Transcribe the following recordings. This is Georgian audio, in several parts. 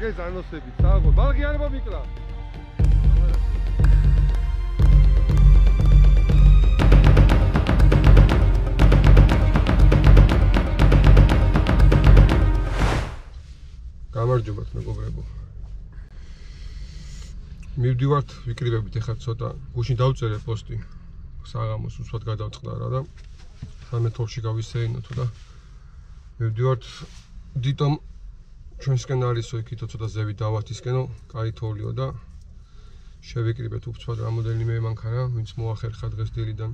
აგე ზანოსებით საღო ბალღი არ მომიკლა გამარჯობათ მეგობრებო მივდივართ ვიკრიბებით ეხლა ცოტა გუშინ დავწერე პოსტი საღამოს უსვათ გადავწყდა რა და სამე თორში გავისეინო თუ და მივდივართ დიტომ ჩვენსკენ არისო იქითო ცოტა ზევი დავათისკენო კაი თოლიო და შევიკრიბეთ უცბად რამოდენიმე მანქანა ვინც მოახერხა დღეს დილიდან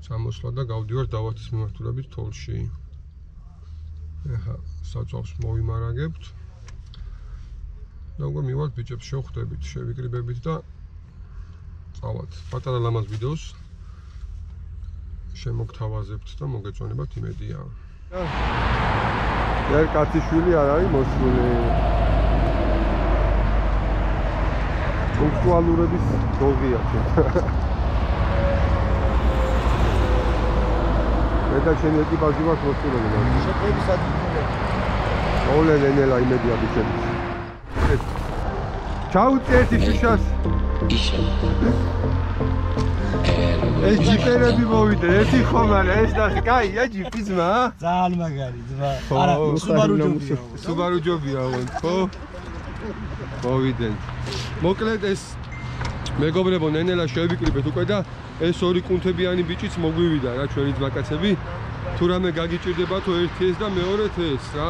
ჩამოსვლა და გავდივართ დავათის მიმართულებით თოლში ეხა საწვავს მოვიმარაგებთ და უკვე მივალთ ბიჭებს შევხვდებით შევიკრიბებით და წავალთ პატარა ლამაზ ვიდეოს შემოგთავაზებთ და მოგეწონებათ იმედია ერთ კაციშვილი არ არის მოსული პუნქტუალურობის დოზია და შენი ეკიპაჟი ვართ მოსულები შეფების ადგილი მოვლენ ენელა იმედია ბიჭები ჩაუწიეთ შუშას ეს ჯიპერები მოვიდა ერთი ხომ არა ეს ნახე კაია ჯიპი ძმა ძალიან მაგარი ძმა არა სუბარუ ჯობია ხო მოვიდენ მოკლედ ეს მეგობრებო ნენელა შევიკრიბეთ უკვე და ეს ორი კუნთებიანი ბიჭიც მოგვივიდა რა ჩვენი ძმაკაცები თუ რამე გაგიჭირდება თუ ერთი ეს და მეორეთ ეს რა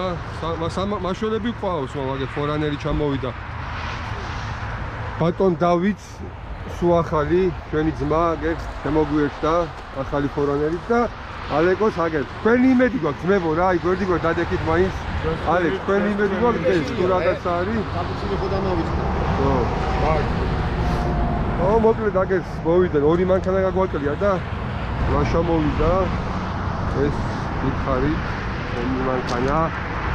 მაშველები ყავს მაგე ფორანერი ჩამოვიდა ბატონ დავით სუახალი ჩვენი ძმა გექს შემოგვიერთდა ახალი ფორანერით და ალეკოს აგერ თქვენი იმედი გვაქვს ძმებო რა აი გვერდი გვერდ დადექით მაინც ალეკ თქვენი იმედი გვაქვს ეს თუ რაღაც არის კაპუცინო ხო დამავიწყდა ხო ო მოკლედ აგერს მოვიდენ ორი მანქანა გაგვაკლია და ლაშა მოვიდა ეს მითხარი ჩემი მანქანა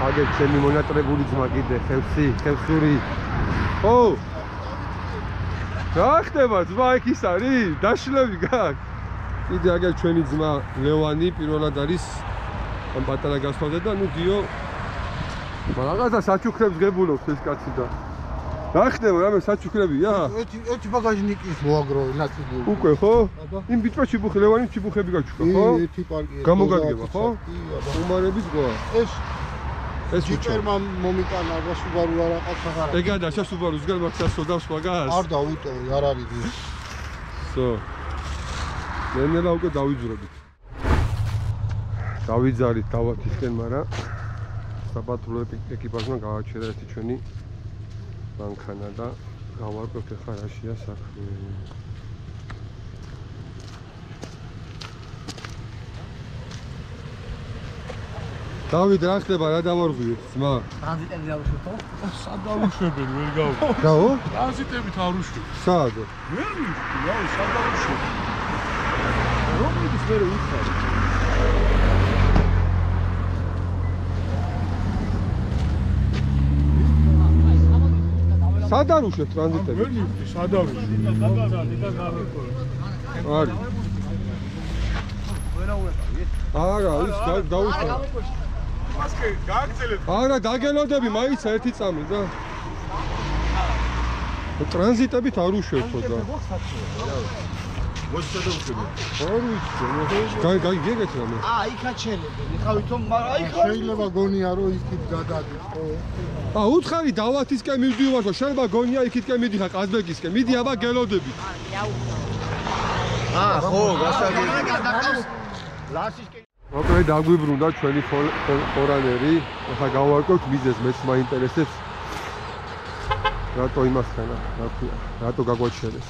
აგერ ჩემი მონატრებული ძმა კიდე ხევსური ო რა ხდება ძმა იქ ის არის დაშლები გაქვს კიდე აგერ ჩვენი ძმა ლევანი პირველად არის ამ პატარა გასვლაზე და ნუ დიო რაღაცა საჩუქრებს გებულობს ეს კაცი და რა ხდება რამე საჩუქრებია ერთი ბაგაჟნიკის მოაგრო ნაწილი უკვე ხო იმ ბიჭმა ჩიბუხი ლევანი ჩიბუხები გაჩუქა ხო ერთი პარკია გამოგადგება ხო უმარების გვა ეს ჯიპერმა მომიტანა და სუბარუ რაღაც აღარა ეგა და სუბარუს გან მაგას სოდავს მაგას არ დაუტოვი არ არის ის სო ნენელა უკვე დავიძრებით დავიძარით დავათისკენ მაგრამ საპატრულო ეკიპაჟმა გააჩერა ერთი ჩვენი მანქანა და გავარკვევთ ახლა რაშია საქმე დავით რა ხდება რა დავარღვიეთ ძმა ტრანზიტები დავუშვებო სად დავუშვებენ ვერ გავი რაო ტრანზიტებით არ უშვებ სად ვერ მივხვდი რა სად დავუშვებ რომლის ვერ უცხარი სად არ უშვებ ტრანზიტები ვერ მივხვდი სად არ უშვებ არის არა ის დაუშვებ მასკე გააგზელებ არა დაგელოდები მაინც ერთი წამი და ტრანზიტებით არ უშვებო და მოდი სად დავუშვებ არ ვიცი გაიგეთ რამე იქა ჩელები ხავითო მაგრამ შეიძლება გონია რომ იქით გადადის ხო უთხარი დავათისკენ მივდივართ შეიძლება გონია იქითკენ მიდიხარ ყაზბეგისკენ მიდი აბა გელოდები ხო გასაგებია ლაშიშკე მოკლედ დაგვიბრუნდა ჩვენი ფორანერი ახლა გავარკვევთ მიზეზს მეც მაინტერესებს რატო იმასხანა რა ქვია რატო გაგვაჩერეს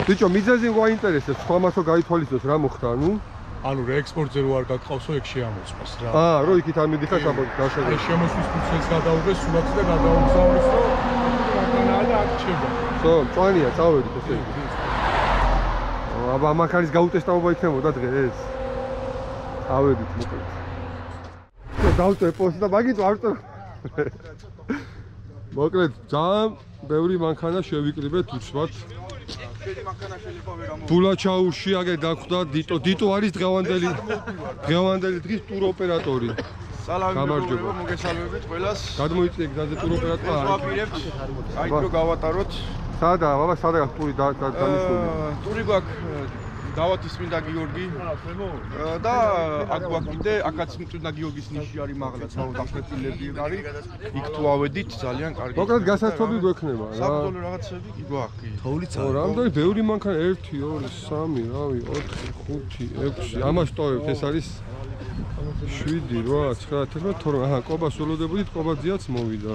ბიჭო მიზეზი გვაინტერესებს სხვა მასო გაითვალისწინოს რა მოხდა ანუ რეექსპორტზე რო არ გაგყავსო ეგ შეამოწმეს რა რო იქით არ მიდიხარ გაშაგე ეს შემოსვის პროცესს გადაუღეს სულაც და გადაუგზავნეს რომ მანქანა და აქ ჩება ხო წვანია წავედით ესე აბა მანქანის გაუტესტავება იქნებოდა დღეს ავედით მოკლედ დავწერ პოსტი და მაგით ვარწერ მოკლედ ძალიან ბევრი მანქანა შევიკრიბეთ უცბად ბულაჩაურში აგე დახვდა დიტო არის დღევანდელი დღის ტურ ოპერატორი სალამი გამარჯობა. მოგესალმებით ყველას. გადმოიწიე გზაზე ტუროპერატორს. ვაპირებთ. აი რო გავატაროთ. სადაა, ბაბა, სადაა ტური დანიშნული? ტური გვაქვს დავათის წმინდა გიორგი. და აქ გვაქვს კიდე აქაც წმინდა გიორგის ნიში არის მაღლა, დახრეტილები არის. იქ თუ ავედით ძალიან კარგი. მოკლედ გასართობი გვექნება რა. საბრძოლო რაღაცები კი გვაქვს. თოვლიც ო, რამდენი ბევრი მანქანა 1 2 3 რავი 4 5 6 ამას ტოვებთ ეს არის 7 8 9 10 12 აჰა კობას ველოდებოდით კობაძიაც მოვიდა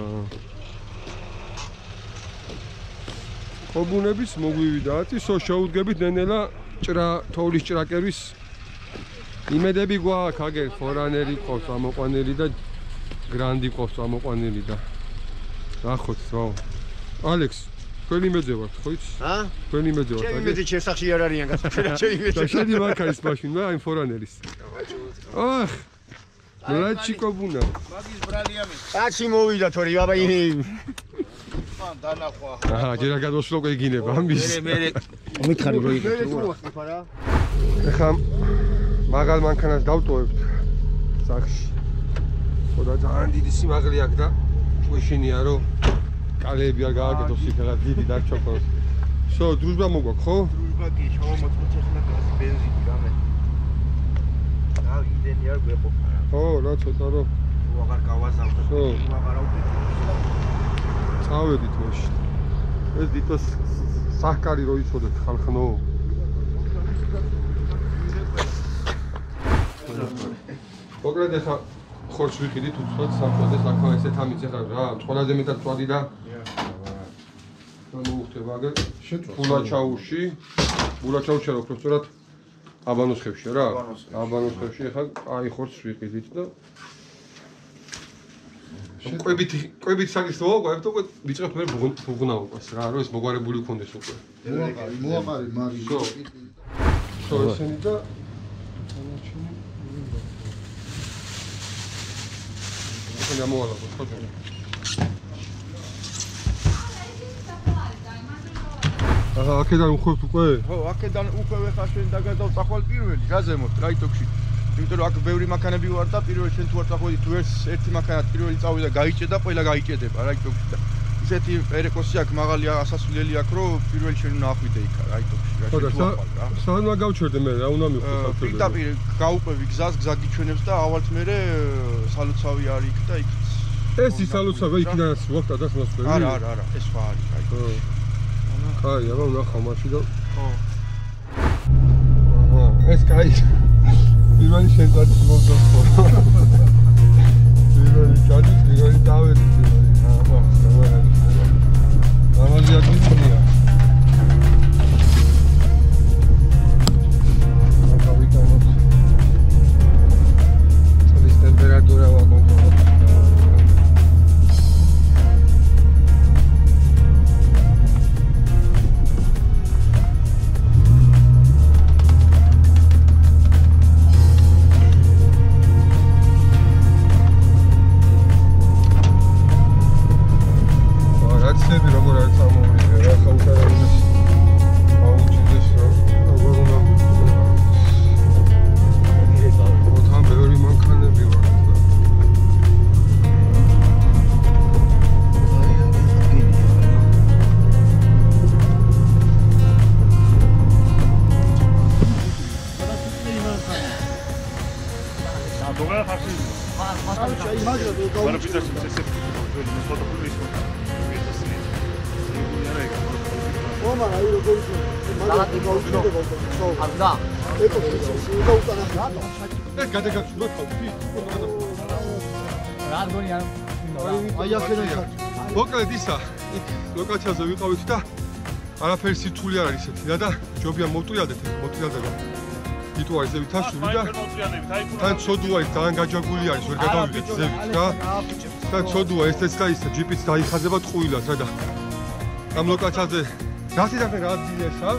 კობუნების მოგვივიდა ათი შეუდგებით ნენელა ჭრა თოვლის ჭრაკერვის იმედები გვაქვს აგერ ფორანერი ყავს ამოყვანელი და გრანდი ყავს ამოყვანელი და ნახოთ ვაუ ალექს თქვენი მეძე ვართ ხო იცი? თქვენი მეძე ვართ ჩემი მეძე შესახში არ არიან გასაჩერა ჩემი მეძე და შენი მანქანის მაშინა აი ფორანერის ოხ მლაჩი კობუნა მაგის ბრალია მე კაცი მოვიდა თორი ბაბა ინი მან დანახვა აჰა ჯერა გადოსვლო გიგინება ამის მე მითხარი რო იქნება რა ეხლა მაგალ მანქანას დავტოვებთ სახში ხოდა ძალიან დიდი სიმაღლე აქვს და უშინია რომ კალეები არ გააკეთოს იქ რა დიდი დარჩოკოს. შო, დრუჟბა მოგვაქვს, ხო? დრუჟბა კი, შემოწმოთ ახლა გაზი ბენზინი გამე. და იდენი არ გვეყოფა. ხო, რა ცოტა რომ აღარ გავაზავდეთ. ხო. აღარ ავდეთ. წავედით მაშინ. ეს დიტოს სახკარი რო იცოდეთ ხალხნო. მოკლედ ახლა ხორცს ვიყიდით უცხოთ სამწოდეს აქა ესეთ ამიც ახლა რა ყველაზე მეტად წვადი და მოუხდება აგერ ბულაჩაუში ბულაჩაუში რა უბრალოდ აბანოსხევში რა აბანოსხევში ახლა აი ხორცს ვიყიდით და ყვებით საგის მოვაყავთ უკვე ვიწყებთ მე ბუღნაობას რა რომ ეს მოგვარებული გქონდეს უკვე მოაყარი მარი შო ესენი და ახლა მოვალავთ ხო აჰა აქედან უხვევთ უკვე? ხო, აქედან უკვე ხა შენ დაგადავწახვალ პირველი, რა ზემოთ, რაიტოქში. იმიტომ რომ აქ ბევრი მანქანები ვარ და პირველი შენ თუ არ წახვედი თუ ერთი მანქანა პირველი წავიდა გაიჭე და ყველა გაიჭედება რაიტოქში და ისეთი პერეკოსი აქ მაღალი ასასვლელი აქ რომ პირველი შენ უნდა ახვიდე იქ რაიტოქში რა შენ თუ ახვალ რა. სანამ გავჩერდე მე რა უნდა მივხვდი საქართველოს. პირდაპირ გაუყვევი გზას, გზა გიჩვენებს და ავალთ მერე სალოცავი არის იქ და იქ ეს ის სალოცავი იქიდან ვახტა დასმასველი? არა, ეს სხვა არის რაიტოქში. კაი, აბა ვნახავ მაშინ და ხო. აჰა, ეს კაი. პირველი შეწადი მომწონს ხო. პირველი დავედი პირველი. აბა, ამაზე აგიწია. აბა ვიტანოთ. წლის ტემპერატურა ვაკონტროლოთ. მოკლედ ისა, იქ ლოკაციაზე ვიყავით და არაფერი სირთული არ არის ესეთი და ჯობია მოვტვიადეთ, მოვტვიადება. იტო არის ზევით ასული და თან ცოდუა ის ძალიან გაჯაგული არის, ვერ გადავიდეთ ზევით რა. თან ცოდუა ესეც და ისა ჯიპიც დაიხაზება ტყუილად რა და ამ ლოკაციაზე გასიდახე რა დილესა?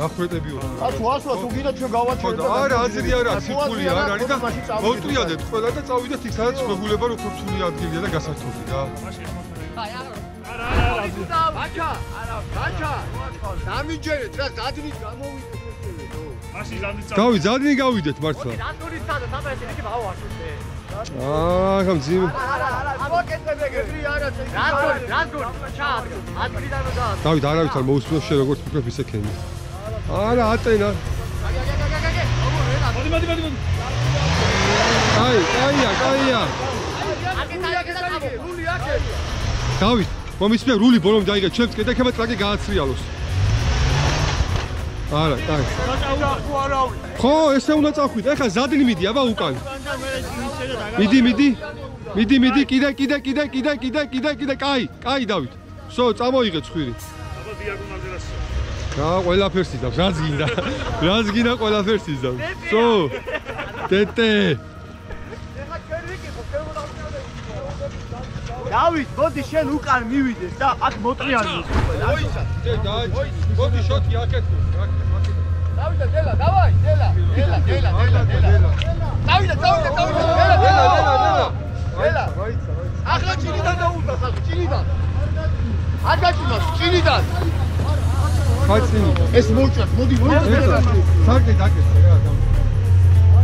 დახვეტებიო. ათუ ასვა თუ გინდა ჩვენ გავაჩერდეთ. არა, აზრი არა, სირთული არ არის და მოვტვიადეთ ყველა და წავიდეთ იქ სადაც გვეგულება რომ რთული ადგილია და გასართობი რა. ბაჩა, ბაჩა. დამიჯერეთ რა, დადნით გამოვიდეთ ესევე. გავი, ძადნი გავიდეთ მართლა. რატორი სადა, თაბა ესე იქ ავარჩუნე. ხა მძიმე. დავით არავით არ მოусმინო შენ როგორც ფიქრობ ისე ქენი. არა ატენა. მოდი. კაია. დავით, მომისმე რული ბოლომდე დაიგე, ჩემს კედექება ტრაკი გააცრიალოს. არა, კაი. ხო, ესე უნდა წავხვით. ეხლა ზადნი მიდი, აბა უკან. მიდი, კიდე, კაი, დავით. სო, წამოიღე ცხვირი. აბა დიაგონალზე რასია? რა, ყველაფერს იზავს, რაც გინდა ყველაფერს იზავს. სო, ტეტე. დავით, მოდი შენ უკან მივიდეს და აქ მოტრიანი ყველა. ოისა, მოდი შოთი აქეთ. დავიდა, დელა, დავაი, დელა. დავიდა. დელა. ახლა ჩინიდან დაუდა ხალხი, ჩინიდან. არ გაჩინოს, ჩინიდან. ხაცინი. ეს მოუჭრათ, მოდი. საკეთ, რა.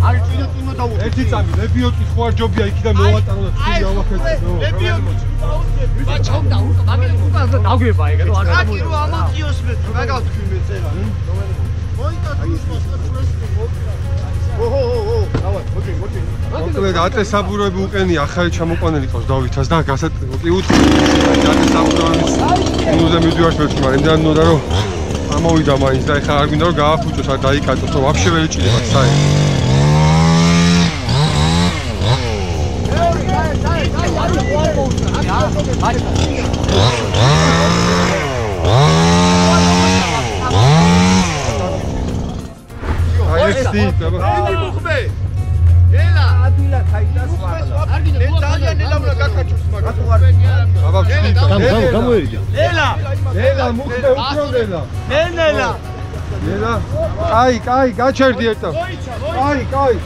არ ჩინო დაუდა. ერთი წამი, ლებიოტი ხო არ ჯობია იქიდან მოვატანო და ცივი ავახერხო. ლებიოტი. ბაჩობდა უკან, მაგელი უკან დაგვება ეგ, რა არ გამო. აკირო ამოწიოს მე, რა გავთქვი მე წერა. მოიტა თუშმოს მოდი. მოკლედ ატე საბუროები უყენია, ახალი ჩამოყვანილი ყავს დავითას და კი უთხრა. ატე საბუროების ნუზე მიდივარს ვერჩი, მაგრამ იმდან ნოდა რომ ამოვიდა მაინც და ეხლა არ გვინდა რომ გააფუჭოს, არ დაიკატოს, რომ ვაფშე ვერ იჭირებათ საერთოდ. აიქსი, დაბა. ედი მუხბე. ელა, ადილა ხაიდას ვარ. არგინო, ძალიან ელა უნდა გაკაჩოს მაგას. აბა ვწდი. გამოერიდა. ელა, მუხბე უკრონდელა. ნელა. ელა. კაი, გაჩერდი ერთად. კაი.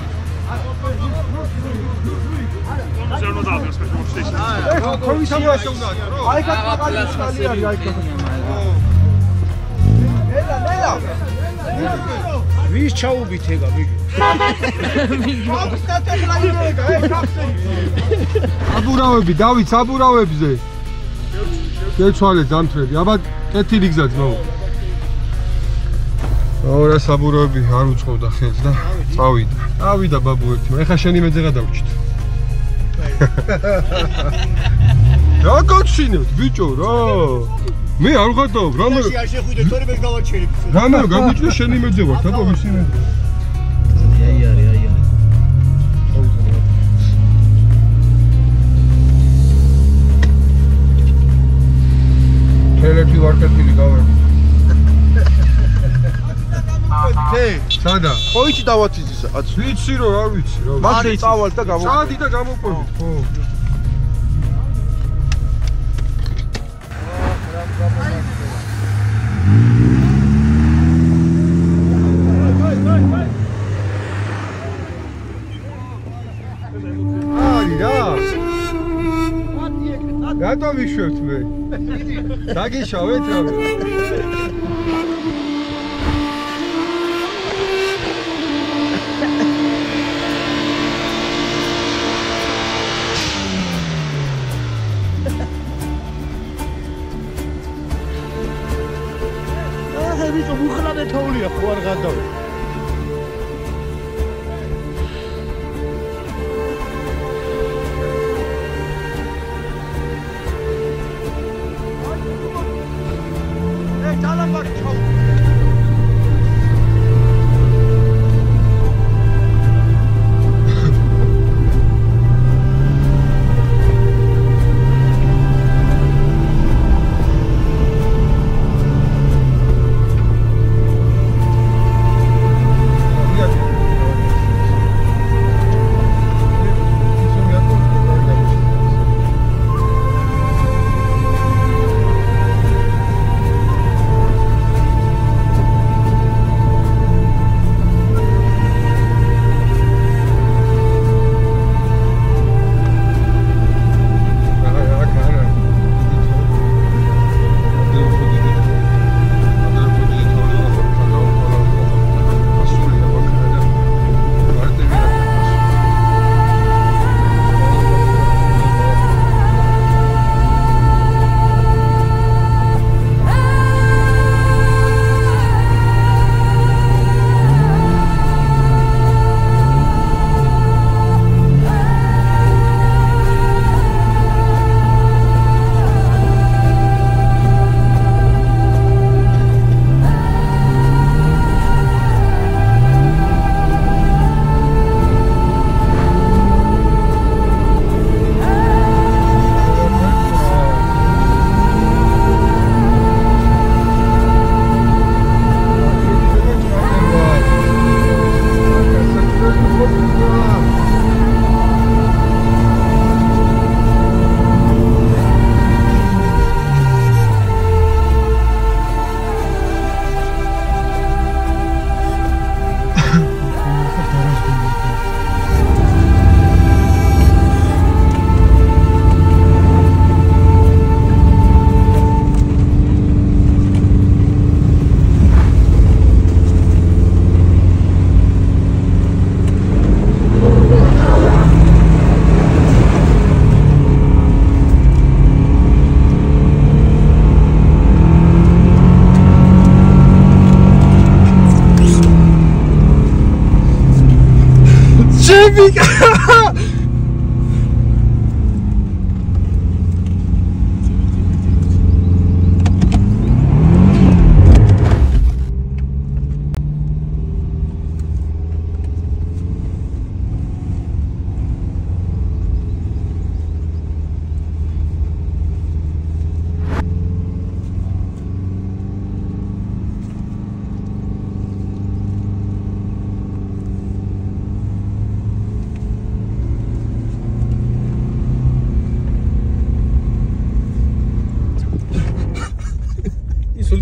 კომისარ უნდა დააბიოს მე მოშტეში. ეხა კომისარიაშე უნდა რო. აი კაკალი ხალი არის აი კაკალი. ნელა. ვის ჩაუბით ეგა ვიგი? საბურავები, დავით, საბურავებზე. შეცვალე დამთრები, აბა კეთილი გზაც მოუ. ორა საბურავები არ უწყობდა ხელს და წავიდა. ავიდა ბაბუ ერთი, ეხა შენი მეძეღა დავრჩით. რა გოჩინებთ, ბიჭო, რა? მე არ ვღადავ, რამე არ შეხვიდე თორე მე გავაჩერებ. რამე გაგვიჭრე შენი მეძე ვარ, აბა ვისი მეძე? აი არის. ხელები ვარ კეთილი გავარ. სადა? ხოიჩი დავათიზი საკაც. ვიცი რომ არ ვიცი, რა. მაშინ წავალ და გამო. წადი და გამოყვებით, ხო. რატო ვიშვებთ მე? დაგიშავეთ რა? აჰა ვიჭო მუხლადე თოვლია ხო არ გადავ.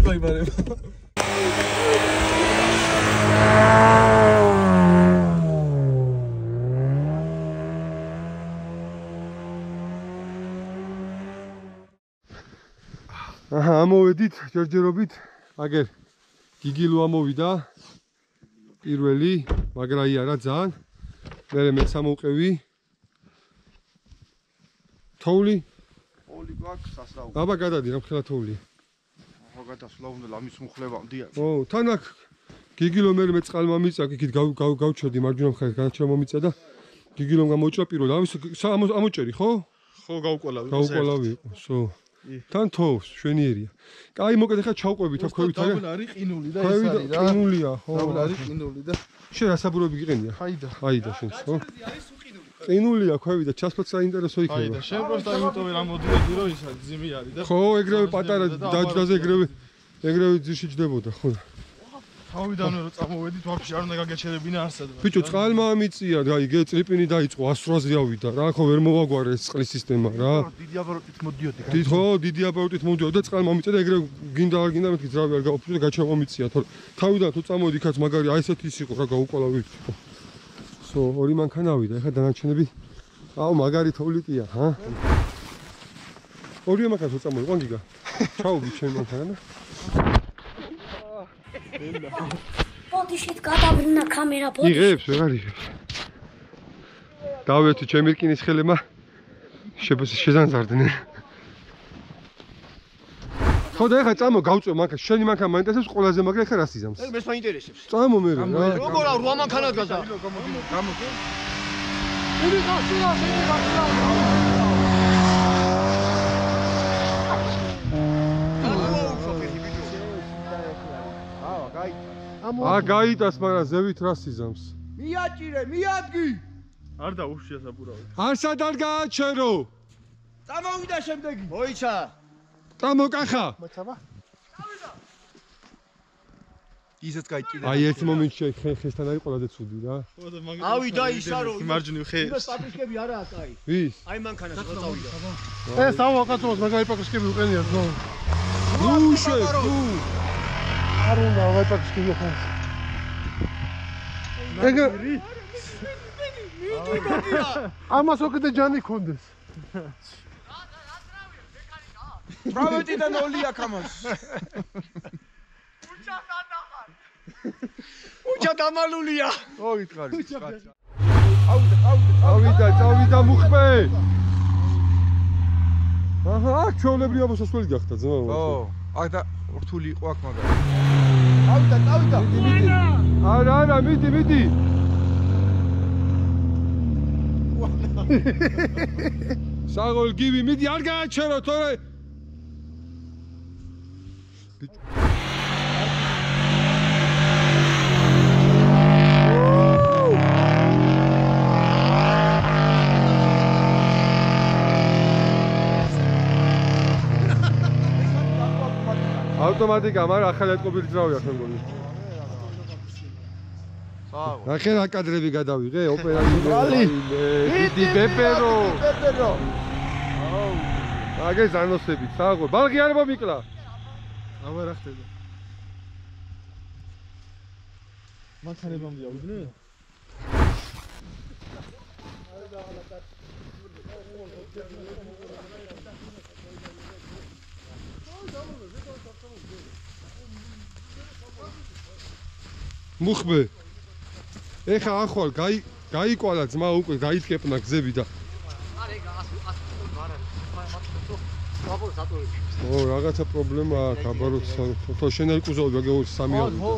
გაიბარება. აჰა, ამოვედით ჯერჯერობით, აგერ გიგილო ამოვიდა პირველი, მაგრამ არა ძალიან. მერე მეც ამოვყევი. თოვლი? თოვლი გვაქვს სასაუბრო. აბა გადადი, რა მხელა თოვლია. ახლა გადასვლა უნდა ლამის მუხლებამდე. ო, თან აქ გიგილო მერე მე წყალმა მიწა, იქით გავჩოდი მარჯვენა მხარეს, განაჩერა მომიწა და გიგილომ გამოჭრა პირველ. ამის ამოჭერი, ხო? ხო, გავუკვალავი. გავუკვალავი იყო, სო. თან თოვს, შვენიერია. კაი, მოკეთ ახლა ჩავყვებით აქ ქვევით არა? არის ყინული და ეს არის რა. ყინულია, ხო. არის ყინული და შენ რა საბურები გიყენია? ხაიდა. ხაიდა შენს, ხო? ყინულია ქვევით და ჩასვლაც საინტერესო იქნება. ხაიდა, შენ პროსტა იმიტომ ვერ ამოდიოდი რომ ის არის ძიმი არის და ხო, ეგრევე პატარა დაჯდაზე ეგრევე ძირში ჯდებოდა, ხო. თავიდანვე რომ წამოვედით, ვაფშე არ უნდა გაგეჩერებინა არსად. ბიჭო, წყალმა ამიწია, აი, წრიპინი დაიწყო, 100-ზე ავიდა. რა ხო ვერ მოვაგვარე ეს წყლის სისტემა რა. დიდი აბაროტით მოდიოდი. ხო, დიდი აბაროტით მოვიდიოდი და წყალმა ამიწია და ეგრევე გინდა არ გინდა მეთქი ძრავი არ გავუფრთხილე და გაჩამომიწია, თორე თავიდან თუ წამოვედი იქაც მაგარი აი ესეთი ის იყო რა გაუყოლავი. სო, ორი მანქანა ავიდა, ეხლა დანარჩენები აუ, მაგარი თოვლიკია, ჰა? ორივე მანქანა თუ წამოვიყო, გიგა. ჩაუვი ჩემი მანქანა. ბოდიშით გადავრინა კამერა ბოდიში. იღებს, ვეღარ იღებს. დავეთი ჩემი რკინის ხელება შეზანზარდნენ. ხო და ეხლა წამო გავწევ მანქანა, შენი მანქანა მაინტერესებს ყველაზე, მაგრამ ეხლა რას იზამს? მეს მაინტერესებს. წამო მე რა. როგორ არ 8 მანქანად გაზა? გამოდი. დიდი გასულა, დიდი გასულა. გაიტას, მაგრამ ზევით რას იზამს? მიაჭირე, მიადგი. არ დაუშვია საბურავი. არსად არ გააჩერო. წამოვიდა შემდეგი. მოიცა. წამოკახა. მოწავა. ისეც გაიჭირე. აი ერთ მომენტში ხესთან არის ყველაზე ცუდი რა. ავიდა ისა რომ მარჯვნივ ხე. იმას პაპიშკები არაა კაი. ვის? აი მანქანას რო წავიდა. ეს ავაკაცოს მაგარი პაკისკები უყენიათ ნო. ნუ შე, ნუ. არ უნდა ავაკაცები ხარ. ეგ ამას უკეთე ჯანი კონდეს. პროვეტიდან ოლი აქ ამას. უჩა დამალულია. მოიტყარი. წავიდა მუხბე. აჰა, აქ ჩვეულებრივ მოსასვლელი გახდა ძმა. ხო, აქ და რთული იყო აქ მაგარი. ავიდა. არა, მიდი. საღოლ გივი, მიდი, არ გააჩერო, თორე ავტომატიკა, მაგრამ ახალი ატკობილი ძრავია ხმგონი. საო. ახლა რა კადრები გადავიღე, ოპერაციული. დიდი პეპერო. აუ. აგე ზანოსებით, საღო. ბალღი არ მომიკლა. აბა რა ხდება? მანქანებამდე ავიდნენ? მუხბე. ეხა ახვალ გაიკვალა ძმა უკვე გაიწყებნა გზები და ო, რაღაცა პრობლემა აქვს, აბაროთ, თო შენ არ კუზავი გაგეულ 3 ავტო.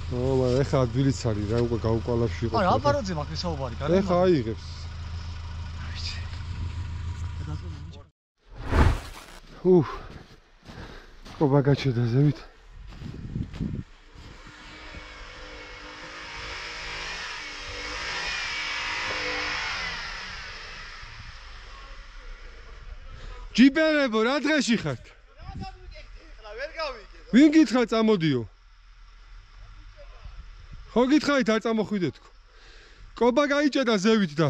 ო, მაგრამ ეხა ადვილიც არის რა, უკვე გაუკვალავში იყო. აი, აბაროძე მაგის საუბარი, გარემო. ეხა აიღებს. ყობა გაჩერდა ზევით. ჯიბერებო, რა დღეში ხართ? ახლა ვერ გავიგე. ვინ გითხრა წამოდიო? ხო გითხარით არ წამოხვიდეთო. კობა გაიჭედა ზევით და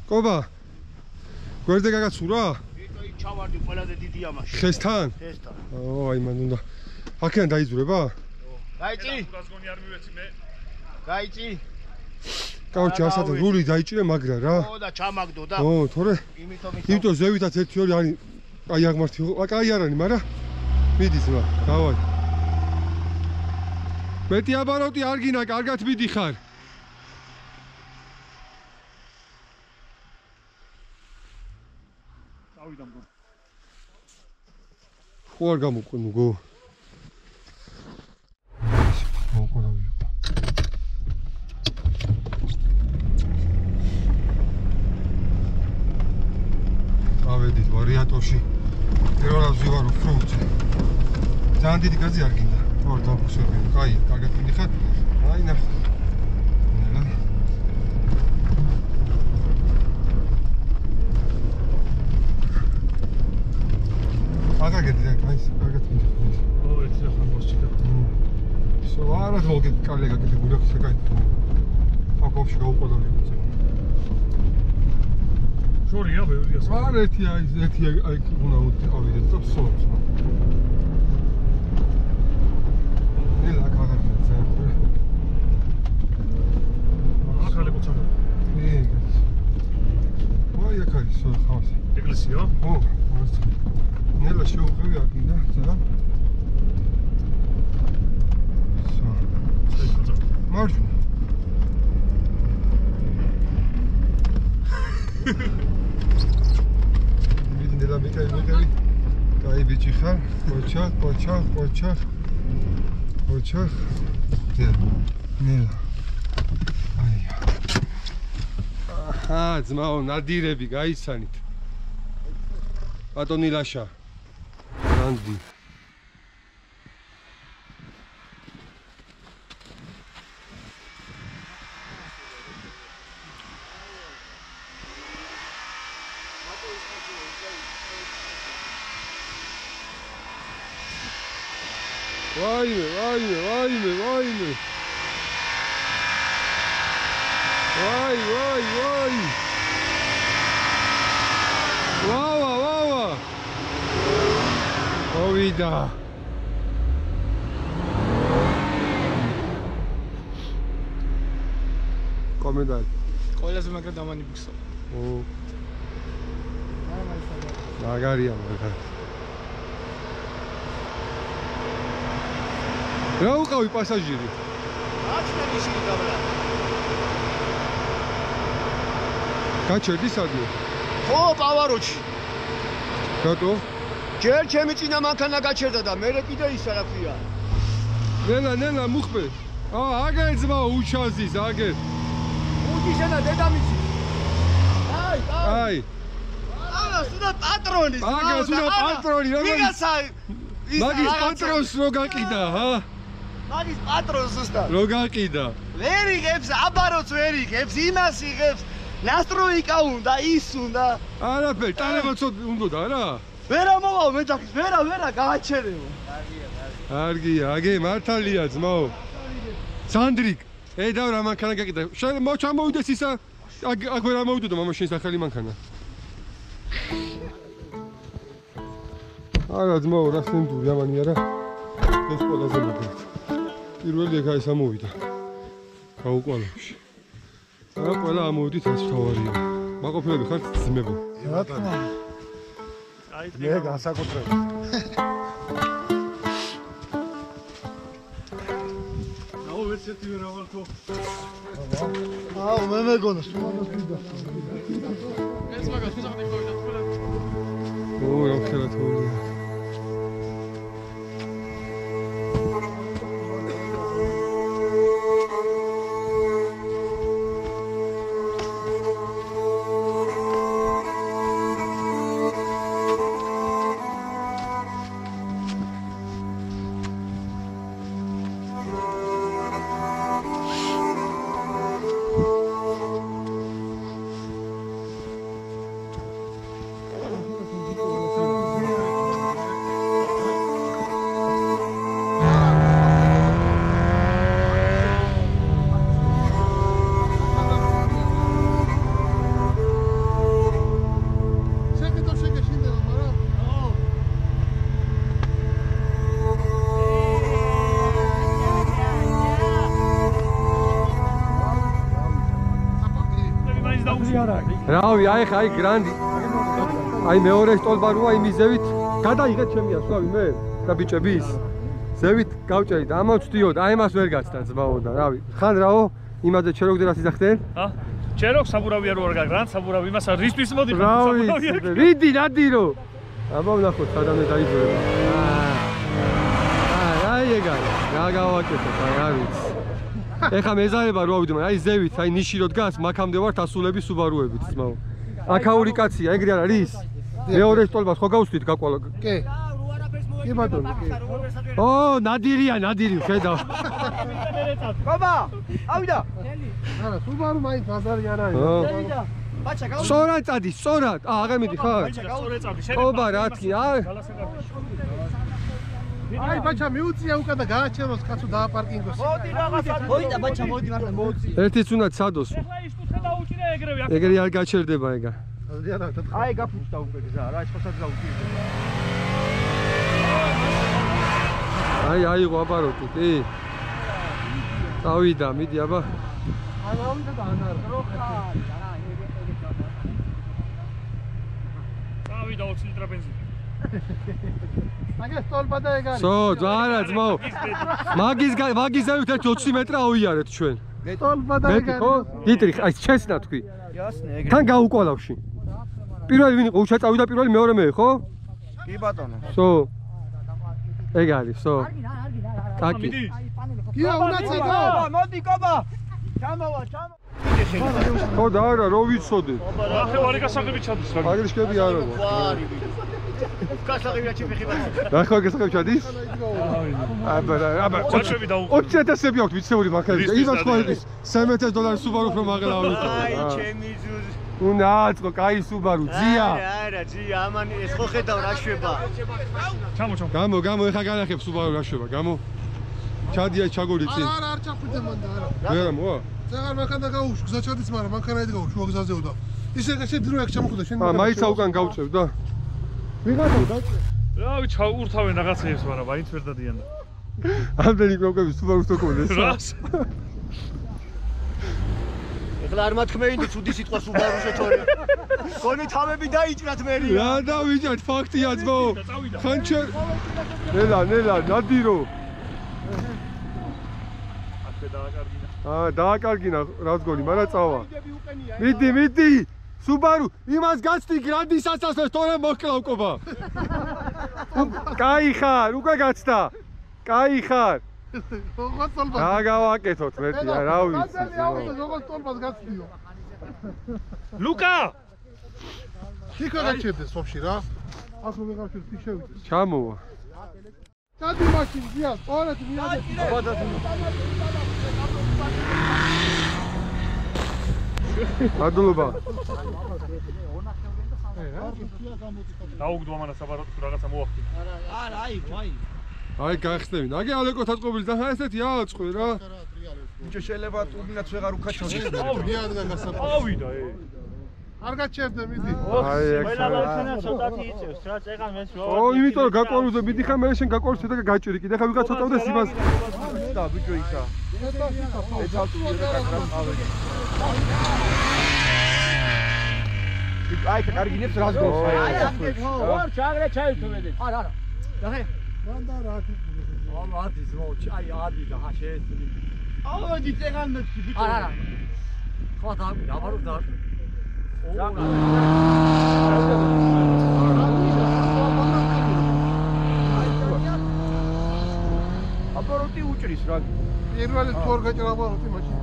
კობა გვერდზე გაგაცურა? ჩავარდი ყველაზე დიდი ამაში. ხესთან? ხესთან. აი მან უნდა აქედან დაიძვრება? გაიწი? გაიწი? კაუჩი ასადა რული დაიჭირე მაგრა რა. ო და ჩამაგდო და. ო თორე იმიტომ ზევითაც 1-2 არის აი აღმართი აი არ არის მაგრამ მიდი ძმა დავაი მეტი აბაროტი არ გინა კარგად მიდიხარ წავიდა მგო ხო არ გამოყვნო გო ავედით ვარიანტოში პირველად ვივარ უფროუძე ძალიან დიდი გაზი არ გინდა ვარ დაფუსებია კაია კარგად მიდიხარ აი ნახე აგაგეთი და კაი კარგად მიდიხარ ო ერთი ახლა მოსჭიდა ისო არა თოლკი კალე გაკეთე გულახს კაი აკოფში გაუყოლავდი შორია ბევრია არ ერთი აი უნდა ავიდეთ და სულობს ნელა კაღარდა ზარდა ახალი კუცაა ეგეც ვაი აქ არის სულ ხავსი ეკლესია ო ნელა შევხვევი აქ და ზა მარჯვნივ მიდინელა მიკაი კაი ბიჭი ხარ პოჩა ნელა აია აჰა ძმაო ნადირები გაიცანით ბატონი ლაშა ანდი ვაიმე ვაი ვავა ოვიდა კომენტარი ყველაზე მაგრა დამანიფიქსო ო მაგარია რა უყავი პასაჟირი აჩნები შენი გაბრა გაჩერდი სადმე ხო პავაროჩი რატო ჯერ ჩემი წინა მანქანა გაჩერდა და მე კიდე ისა რა ქვია ნელა მუხბე აგერ ძმა უჩაზის აგერ უჩისა და დედამისი აი არა სუდა პატრონი აგერ სუდა პატრონი რა ვიღაცა მაგის პატრონს რო გაყიდა ჰა მაგის პატრონს უბრალოდ რო გაყიდა ვერ იღებს აბაროც ვერ იღებს იმას იღებს ნასტროიკა უნდა ის უნდა არაფერი ტანებაც უნდა რა ვერა მოვალ მე დახის ვერა გააჩერეო კარგია აგე მართალია ძმაო სანდრიკ დავრ რა მანქანა გაკიდა ჩამოვიდეს ისა აქ ვერ ამოვიდო მამა შენ სახელი მანქანა არა ძმაო რა სენდური ამანი არა ეს ყველაზე მაგარია პირველი ეგ აი სამოვიდა გაუყვალებში რა ყველა ამოვიდით ეს თავარია მაყოფილები ხართ ძმებო რა თქმა მე განსაკუთრებით აუ ვერცეთი ვერ ავალთო აუ მე მეგონა სულადოს კიდე ეს მაგას ხუცახდი მოვიდა ყველა ო რა ხელა თორია რავი, აი გრანდი. აი მეორე სტოლბა როა იმიზევით. გადაიღეთ ჩემი ასვავი მე და ბიჭების. ზევით გავჭერით, ამას ვწდიოდ, აი მას ვერ გაცდა ძმაო და რავი. ხან რაო, იმაზე ჩეროგდე რა სიზახტენ? ჩეროგ საბურავია რო არ გაგრან, საბურავი იმას რისთვის მოდიხარ საბურავია. რიდი ნადირო. აბა ვნახოთ სადამდე დაიძრება. აი ეგაა, რა გავაკეთოთ, აი არ ვიცი. ეხა მეზარება რო ავიდე, აი ზევით, აი ნიში რო დგას, მაქამდე ვართ ასულები სუბარუებით, ძმაო. აქაური კაცია, ეგრე არ არის? მეორე სტოლბას ხო გავუსვით გაკვალა? კი. კი ბატონო, კი. ო, ნადირია, ხედავ. ბაბა, ავიდა. არა, სუბარუ მაინც ბაზარი არ არის. ბაჩა, გაუ. სწორად წადი, სწორად. აღარ მიდი ხარ? ბაჩა, გაურეწავდი. ობა, რა თქი, აი. აი ბაჩა მიუწია უკან და გააჩეროს კაცო დააპარკინგოს. მოდი რაღაცა. მოიდა ბაჩა, მოდი მართლა მოუწი. ერთიც უნდა ცადოს. ეხლა ის კუთხე დაუჭირე ეგრევე. ეგრე არ გაჩერდება ეგა. აი გაფუჭდა უკვე გზა, რა ის ხოსაც დაუჭირე. აი ღვაბაროტი, კი. წავიდა, მიდი აბა. წავიდა 20 ლიტრა ბენზინი. აგე სტოლბა და ეგ არის. სო, არა ძმაო. მაგის ზევით 20 მეტრა ავიარეთ ჩვენ. სტოლბა და ეგ მეტი ხო? არის. დიტრიხ, აი ჩესნა თქვი. იასნე ეგრე. თან გაუკვალავში. პირველი ვინ იყო? უჩაწავიდა პირველი, მეორე მე, ხო? კი ბატონო. სო. ეგ არის, სო. კაკი. გია უნდა ცედა. მოდი კობა. ჩამოვა. ხო და არა, რო ვიცოდე. ახლა ვარი გასაღები ჩადის რა. აგრიშკები არა. გასაღებია ჩიფიხი ბაჩა. ნახო გასაღები ჩადის? აბა. ჩაჩები დაუყო. 20000 აქვს ვიცეული მანქანები. იმას ხო არის $3,000 სუბარუ რომ აღელავი. აი ჩემი ზუზ. უნდა აწყო, კაი სუბარუ, ძია. არა, ძია, ამან ეს ხო ხედავ რა შვება. ჩამო. გამო, ეხა განახებ სუბარუ რა შვება, გამო. ჩადია ჩაგორი წინ. არა, არ ჩახვიდე მან და არა. ვერა მოა? ზაღარ მანქანა გაუშვ, გზა ჩადის, მაგრამ მანქანა იდგა შუა გზაზეო და ისე შეძრო ეგ ჩამოხვდა შენ. მაიცა უკან გავწევ და. ვიღაცა დაჭე. რავი ჩაურთავენ რაღაცეებს, მაგრამ მაინც ვერ დადიან. ამდენი კოკები სუბარუს თქო ეს. რას? ეხლა არ მათქმეინდი ცუდი სიტყვა სუბარუზე თორე. გონი თავები დაიჭრათ მერია. რა დავიჭრათ ფაქტია ძმაო. ხან ჩე. ნელა, ნადირო. დააკარგინა რაც გონი, მაგრამ წავა. მიდი. სუბარუ, იმას გაცდი გრანდის ასასვლელს, თორე მოკლავ კობა. კაი ხარ, უკვე გაცდა. კაი ხარ. როგორ სტოლბა. რა გავაკეთოთ მეტი, რა ვიცი. როგორ სტოლბას გაცდიო. ლუკა! თიქო გაჩერდეს ვაფშე რა. ახლა ვეღარ შევიდეს. ჩამოვა. დადი მაშინ გია, სწორად მიადე. მადლობა. დაუგდო ამანა საბაროთ რაღაცა მოახდინე. არა, აი. აი გახსნები. აგე ალეკო თაწყობილი და ხა ესეთი ააწყყვი რა. ბიჭო შეიძლება ტურბინაც ვეღარ უკაჩოს. მიადგა გასაფრთხო. ავიდა ე. არ გაჩერდე მიდი. აი ეგ. ცოტათი იწევს რა, წეღან მეც რო. ო, იმიტომ რომ გაკვალუზე მიდი ხა მე შენ გაკვალუზე და გაჭირი. კიდე ხა ვიღაც ცოტავდეს იმას. და ბიჭო ისა. აი კარგინებს რას გონს აი. ვარ ჩაგრე ჩაითოვედეთ. არა. დახე. მანდა რა თქმა უნდა. არის მოჩი, აი ადი და შეეცდი. ავედი წეღან მეც ბიჭო. არა. ხო და აბარო და. აპარატი უჭრის რა. პირველი თორ გაჭრა აპარატი მაშინ.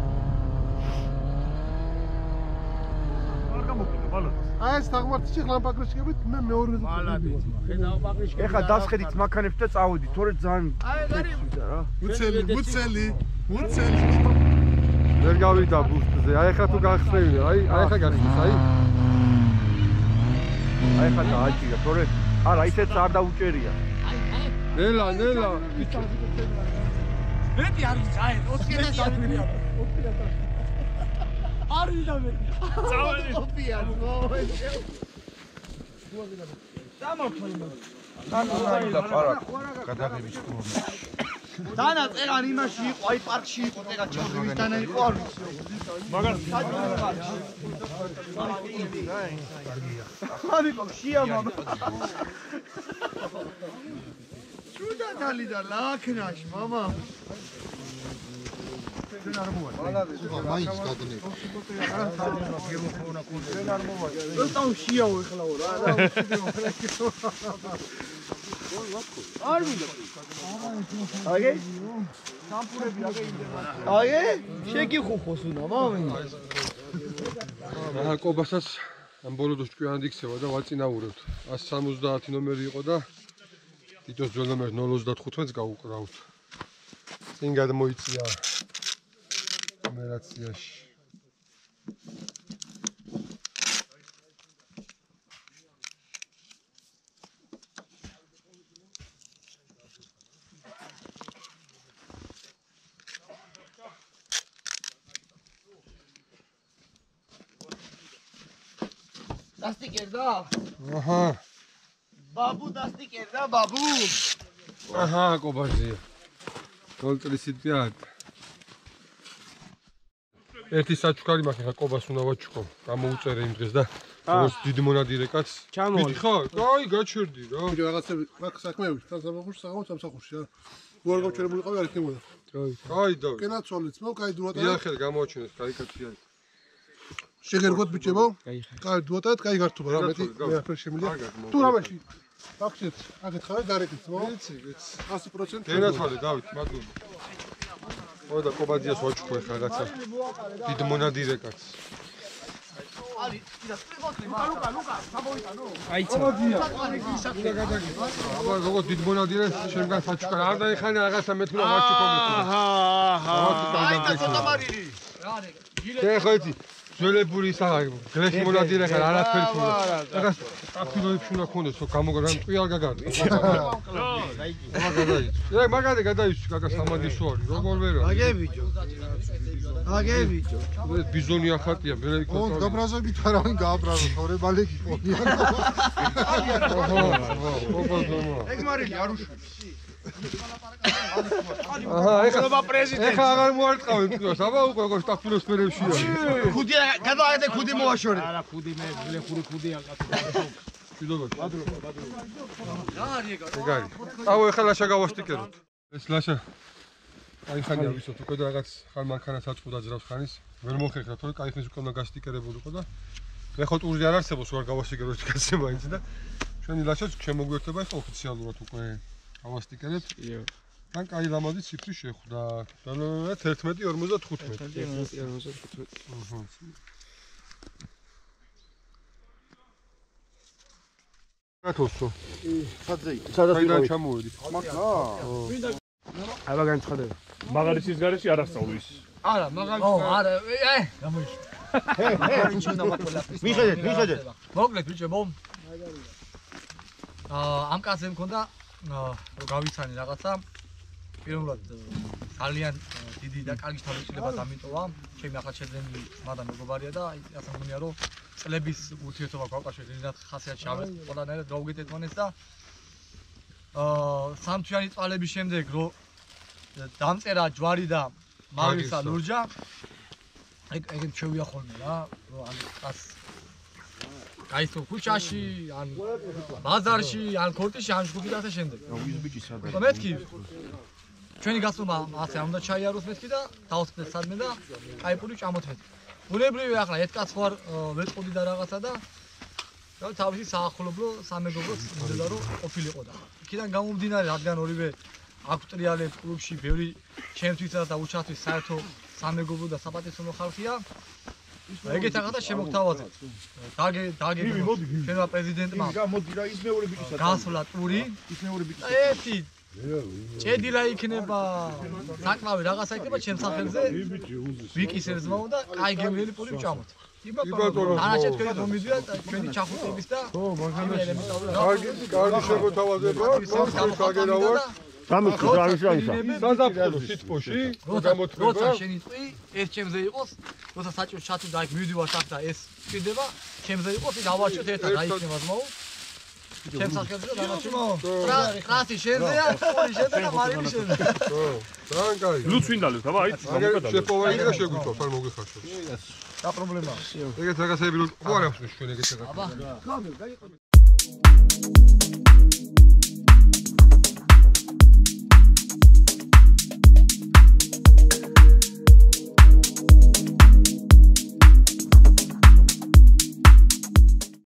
არ გამოგინა ბალად. აი ეს თაღმართი ლამპაკრიშკებით მე მეორე მალადი. ხედავ პაკრიშკები. ეხა დასხედით მანქანებს და წავედით, თორე ძალიან ფექსვიდა რა. მუცელი. ვერ გავიდა ბუსტზე. აი ხა თუ გახსნევინე, აი ხა გახსნეს, აი. აი ხა დააჭირა, თორე არა ისეც არ დაუჭერია. ნელა. მეტი არის, აი 20.000 დაგვირია. 20.000. არის და მეტი. წავედი. და პარა გადაღების კურნი. დანა წეგან იმაში იყო, აი პარკში იყო, წეგან ჩხოვის დანა იყო, არ ვიცი. მაგარ ხარიკო შია მამა. შუდა დალი და ლაქნაშ მამა. მაინც გადნე. ოსტავ შიაო ეხლაო რა. არ ვიდა. აგე? სამპურები აგე იმდება. აგე? შეგიხუხოს უნდა მამი. რა კობასაც ამ ბოლოდოს ჭკვიანად იქცევა და ვაწინაურებთ. 170 ნომერი იყო და თითოს ძველ ნომერს 035-ს გავუკრავთ. წინ გადმოიწია ნუმერაციაში. დასტიკერდა? აჰა. ბაბუ დასტიკერდა, ბაბუ. აჰა, კობაზია. 0 წლის სიტყვია. ერთი საჩუქარი მაქვს, ხა კობას უნდა ვაჩუქო. გამოუწერე იმ დღეს და როგორც დიდი მონადირე კაც. ჩამოვალ. ხო, აი, გაჩერდი რა. ვიდეო რაღაცები მაგ საქმეებში, თან სამახურში, საღამოს სამსახურში რა. უარ გავჩერებული ყავი არ იქნებოდა. აი, დავი. კენა ცოლიც მო, კაი დუატა. იახელ გამოაჩინოს, კაი კაცი არის. შეგერგოთ ბიჭებო. კაი დუატა, კაი გართობა რა მეტი. მე არ შემიძლია. თუ რამაში ვახშეთ, აგეთ ხარ გარეკით მო. ვიცი, ვიცი. 100% გენაცვალე, დავით, მადლობა. ხო და კობაძიას ვაჩუქო ახლა რაღაცა. დიდ მონადირე კაც. აბა როგორც დიდ მონადირე შენგან საჩუქარ არ დაიხანე რაღაცა მეთქნა ვაჩუქო მე. აი და ცოტა მარილი. შენ ხო იცი ძველებური ისაა გლეხი მონადირე ხარ არაფერი თუ რაღაც აფილოებში უნდა ქონდეს ხო გამოგრამ ტყიალ გაგარდა. მაგარი გადაიცი კაკა სამადისო არის როგორ ვერა. აგე ბიჭო. აგე ბიჭო. ბიზონი ახატია მე იქ ო გაბრაზებით არავინ გააბრაზო თორე ბალეკი ყოლიან. ეგ მარილი არ უშვი. აჰა ეხლა პრეზიდენტი ეხლა აღარ მოარტყავენ თქვას აბა უკვე როგორ სტაფილოს ფერებშია ხუდი გადააგდე ხუდი მოაშორე არა ხუდი მე გლეხური ხუდია კაცო მშვიდობა რა არის ეგარი აუ ეხლა ლაშა გავასტიკეროთ ეს ლაშა აი ხანია ვისოთ უკვე და რაღაც ხან მანქანა საწყო დაძრავს ხანის ვერ მოხერხდა თორე კაი ხნის უკვე უნდა გასტიკერებულიყო და მე ხო ტურზე არ არსებობს ვარ გავასტიკეროთ კაცზე მაინც და ჩვენი ლაშაც შემოგვიერთება ეხლა ოფიციალურად უკვე ავასტიკერებთ. თან კაი ლამაზი ციფრი შეხვდა. და 11:45. 11:45. რატოსო? სადაც ჩამოვედი. აბა განცხადება. მაგალითის გარეშე არ ასწავლის. არა, მაგალითს. ო, არა, გამოიშ. მიხედეთ. მოკლედ ბიჭებო. ამ კაცზე მქონდა რომ გავიცანი რაღაცა. პირველად ძალიან დიდი და კარგი თავისუფლება დამიტოვა. ჩემი ახალშეძენი მადა მეგობარია და ასე მგონია რომ წლების ურთიერთობა გვაყაშეთ იმდენად ხასიათში ავეს ყველანაირად გავუგეთეთმანეს და სამთვიანი წვალების შემდეგ რომ დამწერა ჯვარი და მაღლისა ლურჯა ეგ შევია ხოლმე რა რომ ან კაც გაიცნო ქუჩაში ან ბაზარში ან ქორტიში ან შუბი და ასე შემდეგ ის ბიჭი სადაა მეთქი ჩვენი გასწრობა ასე არ უნდა ჩაიაროს მეთქი და დავსწრეთ სადმე და კაიპური ჭამოთ ბუნებრივია ახლა ერთ კაც ვარ ვეწყოდი და რაღაცა და თავისი საახლობლო სამეგობროს მინდოდა რომ ყოფილიყო და იქიდან გამომდინარე რადგან ორივე აკვტრიალებს კლუბში ბევრი ჩემთვისაც და უჩათვის საერთო სამეგობრო და საპატიო ხალხია ეგეთ რაღაცა შემოგთავაზეთ დაგეგმოთ ჩვენმა პრეზიდენტმა მოდი რა ის მეორე ბიჭისა გასვლა ტური ის მეორე ბიჭისა ერთი ჭედილა იქნება საკლავი რაღაცა იქნება ჩემს სახელზე ვიკის ერთმაო და კაი გემრიელი პური ვჭამოთ დანარჩენ თქვენი მომიდია ჩვენი ჩახუტების და ხო კარგი შემოთავაზება გაგერავოთ სამიხო რა ვიშანსა საზაფხულო სიტყვოში როცა შენი ტყვი ეს ჩემზე იყოს როცა საჭიროს ჩათვლი და აი მივდივარ აქ და ეს ჭირდება ჩემზე იყოს ის ავარჩიოთ ერთად რა იქნება ზმაო ჩემ სახელზე და დანარჩენო ტრასი შენზეა, ორი შენზე და მარილი შენზე. ხო, ძალიან კაი. ლუც ვინდალევ, დაბა, აი, აგერ შეპოვარი და შეგვითვალ, არ მოგიხარშოს. და პრობლემაა. ეგეთ რაღაცები რო ხო არ აქვს ჩვენ ეგეთ რაღაცა. აბა.